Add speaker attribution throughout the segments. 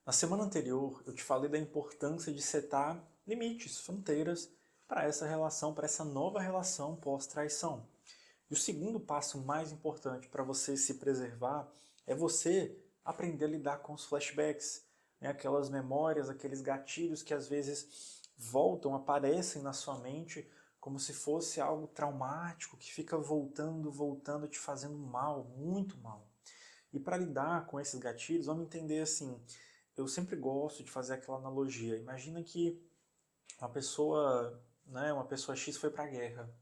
Speaker 1: Na semana anterior, eu te falei da importância de setar limites, fronteiras para essa relação, para essa nova relação pós-traição. E o segundo passo mais importante para você se preservar é você aprender a lidar com os flashbacks, né? Aquelas memórias, aqueles gatilhos que às vezes voltam, aparecem na sua mente como se fosse algo traumático que fica voltando, voltando, te fazendo mal, muito mal. E para lidar com esses gatilhos, vamos entender assim, eu sempre gosto de fazer aquela analogia. Imagina que uma pessoa X foi para a guerra.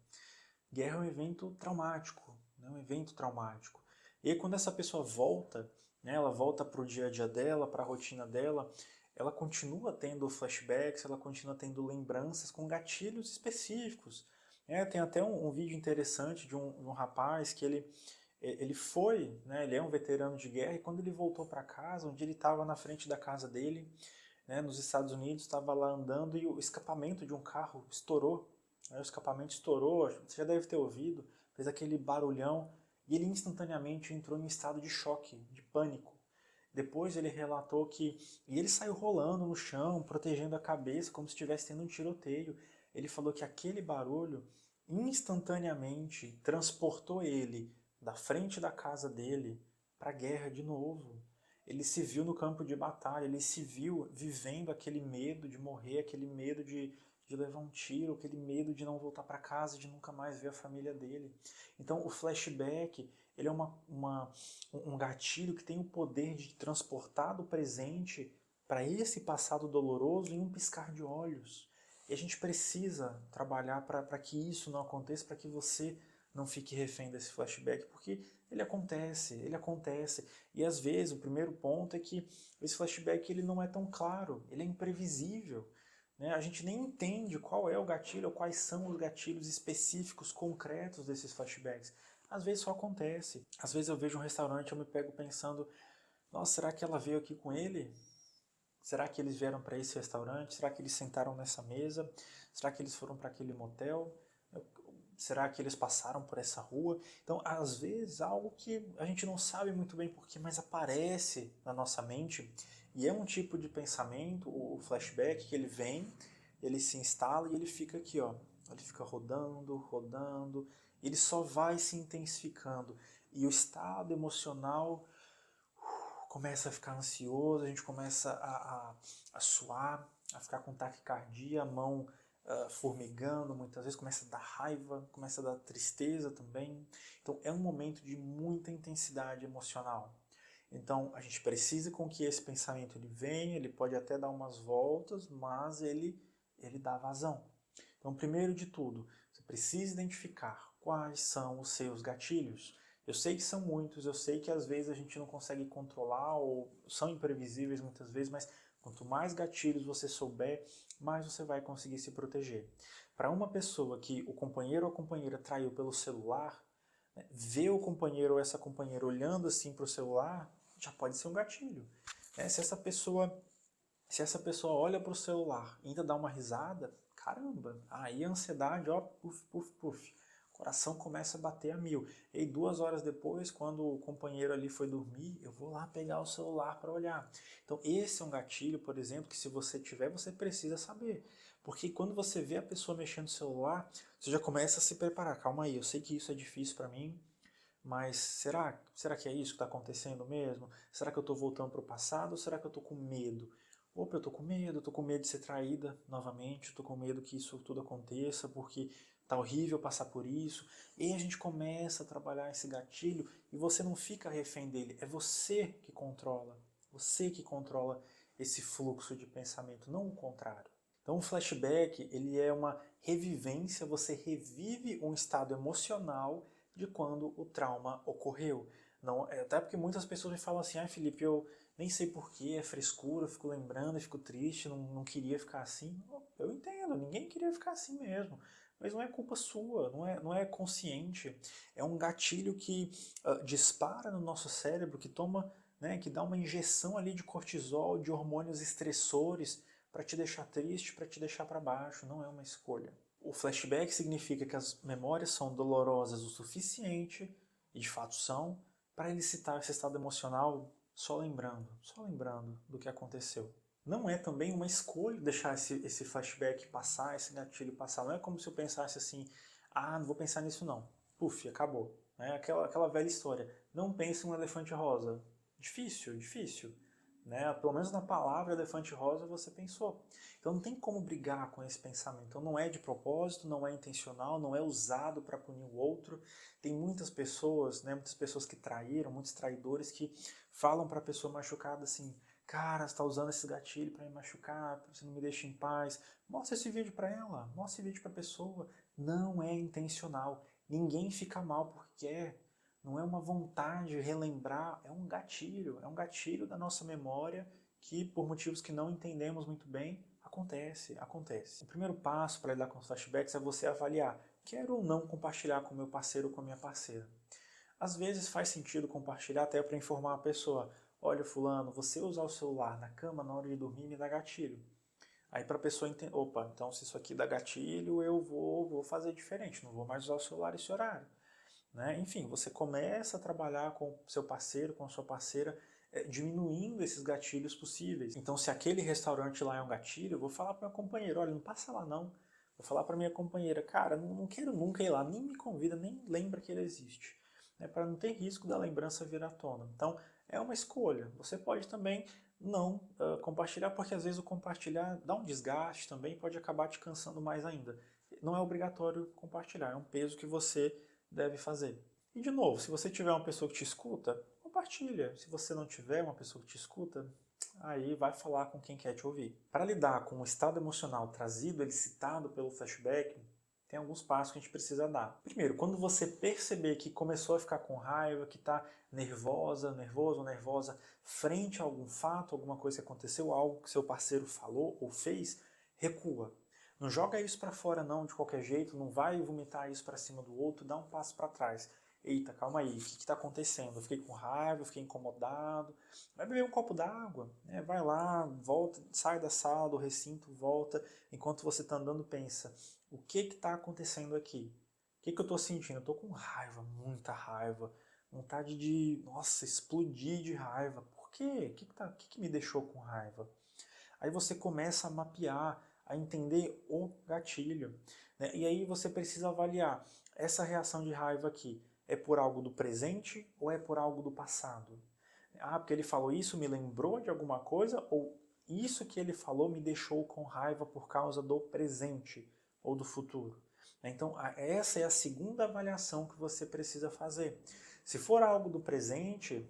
Speaker 1: Guerra é um evento traumático, né? Um evento traumático. E aí, quando essa pessoa volta, né, ela volta para o dia a dia dela, para a rotina dela, ela continua tendo flashbacks, ela continua tendo lembranças com gatilhos específicos. Tem até um vídeo interessante de um rapaz que ele foi, né, ele é um veterano de guerra, e quando ele voltou para casa, um dia ele estava na frente da casa dele, né, nos Estados Unidos, estava lá andando e o escapamento de um carro estourou. Né, o escapamento estourou, você já deve ter ouvido, fez aquele barulhão, e ele instantaneamente entrou em estado de choque, de pânico. Depois ele relatou que e ele saiu rolando no chão, protegendo a cabeça, como se estivesse tendo um tiroteio. Ele falou que aquele barulho instantaneamente transportou ele da frente da casa dele para a guerra de novo. Ele se viu no campo de batalha, ele se viu vivendo aquele medo de morrer, aquele medo de levar um tiro, aquele medo de não voltar para casa, de nunca mais ver a família dele. Então o flashback, ele é um gatilho que tem o poder de transportar do presente para esse passado doloroso em um piscar de olhos. E a gente precisa trabalhar para que isso não aconteça, para que você não fique refém desse flashback, porque ele acontece, ele acontece. E às vezes o primeiro ponto é que esse flashback ele não é tão claro, ele é imprevisível. Né? A gente nem entende qual é o gatilho ou quais são os gatilhos específicos, concretos desses flashbacks. Às vezes só acontece. Às vezes eu vejo um restaurante e eu me pego pensando, nossa, será que ela veio aqui com ele? Será que eles vieram para esse restaurante? Será que eles sentaram nessa mesa? Será que eles foram para aquele motel? Será que eles passaram por essa rua? Então, às vezes, algo que a gente não sabe muito bem porquê, mas aparece na nossa mente, e é um tipo de pensamento, o flashback, que ele vem, ele se instala e ele fica aqui, ó. Ele fica rodando, rodando, ele só vai se intensificando. E o estado emocional começa a ficar ansioso, a gente começa a suar, a ficar com taquicardia, a mão formigando, muitas vezes começa a dar raiva, começa a dar tristeza também. Então é um momento de muita intensidade emocional. Então a gente precisa com que esse pensamento ele venha, ele pode até dar umas voltas, mas ele dá vazão. Então primeiro de tudo, você precisa identificar quais são os seus gatilhos. Eu sei que são muitos, eu sei que às vezes a gente não consegue controlar ou são imprevisíveis muitas vezes, mas quanto mais gatilhos você souber, mais você vai conseguir se proteger. Para uma pessoa que o companheiro ou a companheira traiu pelo celular, né, ver o companheiro ou essa companheira olhando assim para o celular, já pode ser um gatilho. Né? Se essa pessoa olha para o celular e ainda dá uma risada, caramba, aí a ansiedade, ó, puf, puf, puf. O coração começa a bater a mil. E aí, 2 horas depois, quando o companheiro ali foi dormir, eu vou lá pegar o celular para olhar. Então, esse é um gatilho, por exemplo, que se você tiver, você precisa saber. Porque quando você vê a pessoa mexendo no celular, você já começa a se preparar. Calma aí, eu sei que isso é difícil para mim, mas será que é isso que está acontecendo mesmo? Será que eu estou voltando para o passado ou será que eu estou com medo? Opa, eu estou com medo de ser traída novamente, estou com medo que isso tudo aconteça, porque tá horrível passar por isso. E a gente começa a trabalhar esse gatilho e você não fica refém dele, é você que controla esse fluxo de pensamento, não o contrário. Então o flashback, ele é uma revivência, você revive um estado emocional de quando o trauma ocorreu. Não, até porque muitas pessoas me falam assim, Felipe, eu nem sei porquê, é frescura, eu fico lembrando, eu fico triste, não queria ficar assim. Eu entendo, ninguém queria ficar assim mesmo. Mas não é culpa sua, não é consciente. É um gatilho que dispara no nosso cérebro, que toma, né, que dá uma injeção ali de cortisol, de hormônios estressores, para te deixar triste, para te deixar para baixo. Não é uma escolha. O flashback significa que as memórias são dolorosas o suficiente, e de fato são, para elicitar esse estado emocional só lembrando do que aconteceu. Não é também uma escolha deixar esse flashback passar, esse gatilho passar. Não é como se eu pensasse assim, ah, não vou pensar nisso não. Puf, acabou. Né? Aquela velha história. Não pense em um elefante rosa. Difícil, difícil. Né? Pelo menos na palavra elefante rosa você pensou. Então não tem como brigar com esse pensamento. Então não é de propósito, não é intencional, não é usado para punir o outro. Tem muitas pessoas, né, muitas pessoas que traíram, muitos traidores que falam para a pessoa machucada assim, cara, você está usando esse gatilho para me machucar, você não me deixa em paz. Mostra esse vídeo para ela, mostra esse vídeo para a pessoa. Não é intencional. Ninguém fica mal porque quer. Não é uma vontade de relembrar, é um gatilho da nossa memória que, por motivos que não entendemos muito bem, acontece. O primeiro passo para lidar com os flashbacks é você avaliar, quero ou não compartilhar com meu parceiro ou com a minha parceira. Às vezes faz sentido compartilhar até para informar a pessoa, olha fulano, você usar o celular na cama na hora de dormir me dá gatilho. Aí para a pessoa entender, opa, então se isso aqui dá gatilho, eu vou fazer diferente, não vou mais usar o celular esse horário. Né? Enfim, você começa a trabalhar com seu parceiro, com sua parceira, diminuindo esses gatilhos possíveis. Então, se aquele restaurante lá é um gatilho, eu vou falar para meu companheiro, olha, não passa lá não. Vou falar para minha companheira, cara, não quero nunca ir lá, nem me convida, nem lembra que ele existe. Né? Para não ter risco da lembrança vir à tona. Então, é uma escolha. Você pode também não compartilhar, porque às vezes o compartilhar dá um desgaste também, pode acabar te cansando mais ainda. Não é obrigatório compartilhar, é um peso que você deve fazer. E de novo, se você tiver uma pessoa que te escuta, compartilha. Se você não tiver uma pessoa que te escuta, aí vai falar com quem quer te ouvir. Para lidar com o estado emocional trazido, elicitado pelo flashback, tem alguns passos que a gente precisa dar. Primeiro, quando você perceber que começou a ficar com raiva, que está nervoso ou nervosa, frente a algum fato, alguma coisa que aconteceu, algo que seu parceiro falou ou fez, recua. Não joga isso para fora não de qualquer jeito, não vai vomitar isso para cima do outro, dá um passo para trás. Eita, calma aí, o que está acontecendo? Eu fiquei com raiva, eu fiquei incomodado. Vai beber um copo d'água, né? Vai lá, volta, sai da sala, do recinto, volta. Enquanto você está andando, pensa, o que está acontecendo aqui? O que eu estou sentindo? Eu estou com raiva, muita raiva. Vontade de, nossa, explodir de raiva. Por quê? O que me deixou com raiva? Aí você começa a mapear, a entender o gatilho. Né? E aí você precisa avaliar, essa reação de raiva aqui é por algo do presente ou é por algo do passado? Ah, porque ele falou isso, me lembrou de alguma coisa, ou isso que ele falou me deixou com raiva por causa do presente ou do futuro? Então, essa é a segunda avaliação que você precisa fazer. Se for algo do presente,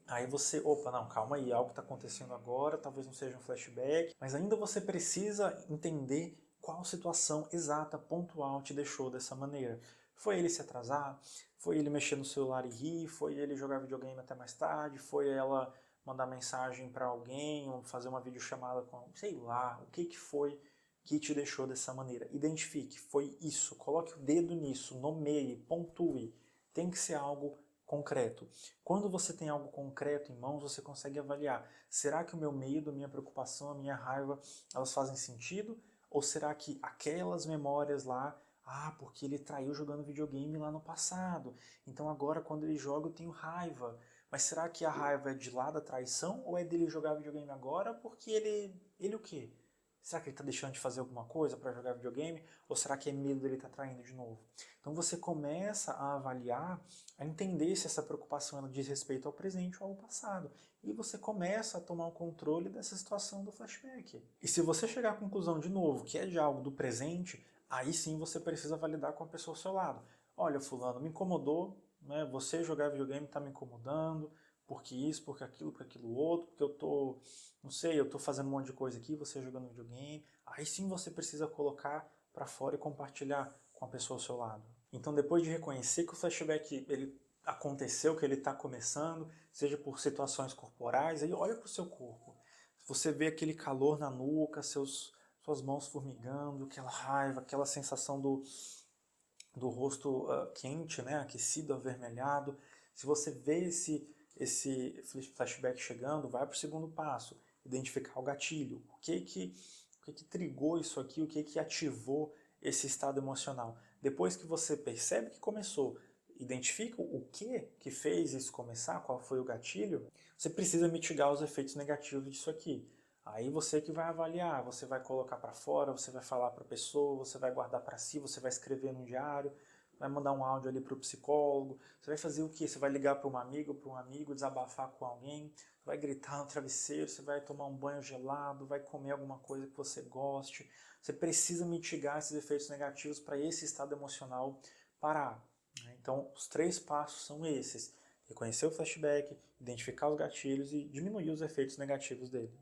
Speaker 1: aí você, opa, não, calma aí, algo está acontecendo agora, talvez não seja um flashback, mas ainda você precisa entender qual situação exata, pontual, te deixou dessa maneira. Foi ele se atrasar? Foi ele mexer no celular e rir? Foi ele jogar videogame até mais tarde? Foi ela mandar mensagem para alguém ou fazer uma videochamada com, sei lá, o que foi que te deixou dessa maneira? Identifique, foi isso, coloque o dedo nisso, nomeie, pontue. Tem que ser algo concreto. Quando você tem algo concreto em mãos, você consegue avaliar, será que o meu medo, a minha preocupação, a minha raiva, elas fazem sentido? Ou será que aquelas memórias lá, porque ele traiu jogando videogame lá no passado, então agora quando ele joga eu tenho raiva. Mas será que a raiva é de lá da traição ou é dele jogar videogame agora porque ele o quê? Será que ele está deixando de fazer alguma coisa para jogar videogame? Ou será que é medo dele estar traindo de novo? Então você começa a avaliar, a entender se essa preocupação ela diz respeito ao presente ou ao passado. E você começa a tomar o controle dessa situação do flashback. E se você chegar à conclusão de novo que é de algo do presente, aí sim você precisa validar com a pessoa ao seu lado. Olha, fulano, me incomodou, né? Você jogar videogame está me incomodando, porque isso, porque aquilo outro, porque eu tô, não sei, eu tô fazendo um monte de coisa aqui, você jogando videogame. Aí sim você precisa colocar para fora e compartilhar com a pessoa ao seu lado. Então, depois de reconhecer que o flashback ele aconteceu, que ele está começando, seja por situações corporais, aí olha para o seu corpo. Você vê aquele calor na nuca, suas mãos formigando, aquela raiva, aquela sensação do rosto quente, né, aquecido, avermelhado. Se você vê esse flashback chegando, vai para o segundo passo, identificar o gatilho. O que trigou isso aqui, o que ativou esse estado emocional. Depois que você percebe que começou identifica o que fez isso começar, qual foi o gatilho, você precisa mitigar os efeitos negativos disso aqui. Aí você que vai avaliar, você vai colocar para fora, você vai falar para a pessoa, você vai guardar para si, você vai escrever num diário, vai mandar um áudio ali para o psicólogo, você vai fazer o quê? Você vai ligar para uma amiga ou para um amigo, desabafar com alguém, vai gritar no travesseiro, você vai tomar um banho gelado, vai comer alguma coisa que você goste. Você precisa mitigar esses efeitos negativos para esse estado emocional parar. Então, os 3 passos são esses: reconhecer o flashback, identificar os gatilhos e diminuir os efeitos negativos dele.